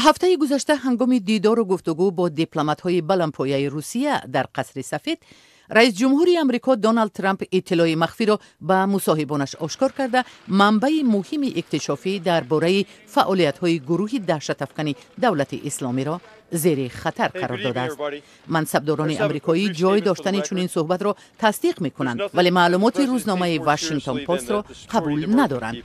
هفته گذشته هنگام دیدار و گفتگو با دیپلمات‌های بلندپایه روسیه در قصر سفید، رئیس جمهوری آمریکا دونالد ترامپ اطلاع مخفی را به مصاحبانش آشکار کرده منبع مهم اکتشافی درباره فعالیت‌های گروه دهشت‌افکن دولت اسلامی را زیر خطر قرار داده است. منصبداران آمریکایی جای داشتن چنین صحبت را تصدیق می‌کنند، ولی معلومات روزنامه واشنگتن پست را قبول ندارند.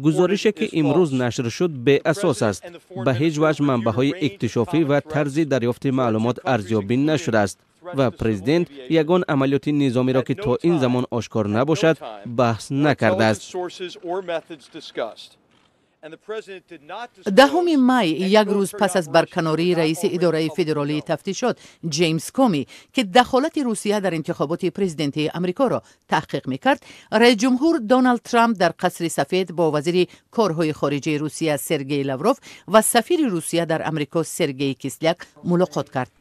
گزارشی که امروز نشر شد به اساس است. به هیچ وجه منبع‌های اکتشافی و طرز دریافت معلومات ارزیابی نشده است و پرزیدنت یگان عملیات نظامی را که تا این زمان آشکار نباشد بحث نکرده است. 10 می، یک روز پس از برکناری رئیس اداره فدرالی تفتیشات جیمز کومی که دخالت روسیه در انتخابات پرزیدنتی آمریکا را تحقیق می‌کرد، رئیس جمهور دونالد ترامپ در قصر سفید با وزیر کارهای خارجه روسیه سرگئی لاوروف و سفیر روسیه در آمریکا سرگئی کیسلیاک ملاقات کرد.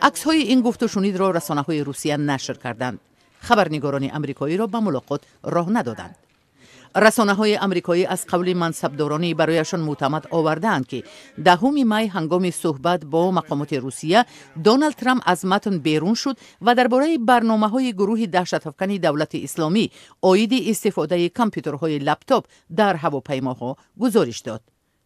عکس‌های این گفت و شنید را رسانه‌های روسیه نشر کردند. خبرنگاران آمریکایی را به ملاقات راه ندادند. رسانه‌های آمریکایی از قول منصبدارانی برایشان معتمد آوردند که 10 می هنگام صحبت با مقامات روسیه دونالد ترامپ از متن بیرون شد و درباره برنامه‌های گروه دهشت‌افکن دولت اسلامی عاید استفاده کامپیوترهای لپتاپ در هواپیماها گزارش داد.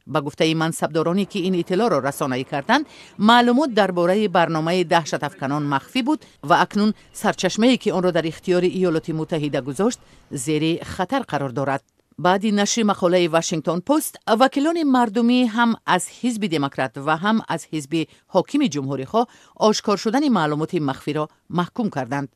با گفته منصبدارانی که این اطلاع را رسانه‌ای کردند، معلومات درباره برنامه دهشت‌افکنان مخفی بود و اکنون سرچشمه‌ای که آن را در اختیار ایالات متحده گذاشت زیر خطر قرار دارد. بعد نشر مقاله واشنگتن پست، وکیلان مردمی هم از حزب دموکرات و هم از حزب حاکم جمهوری‌خواه آشکار شدن معلومات مخفی را محکوم کردند.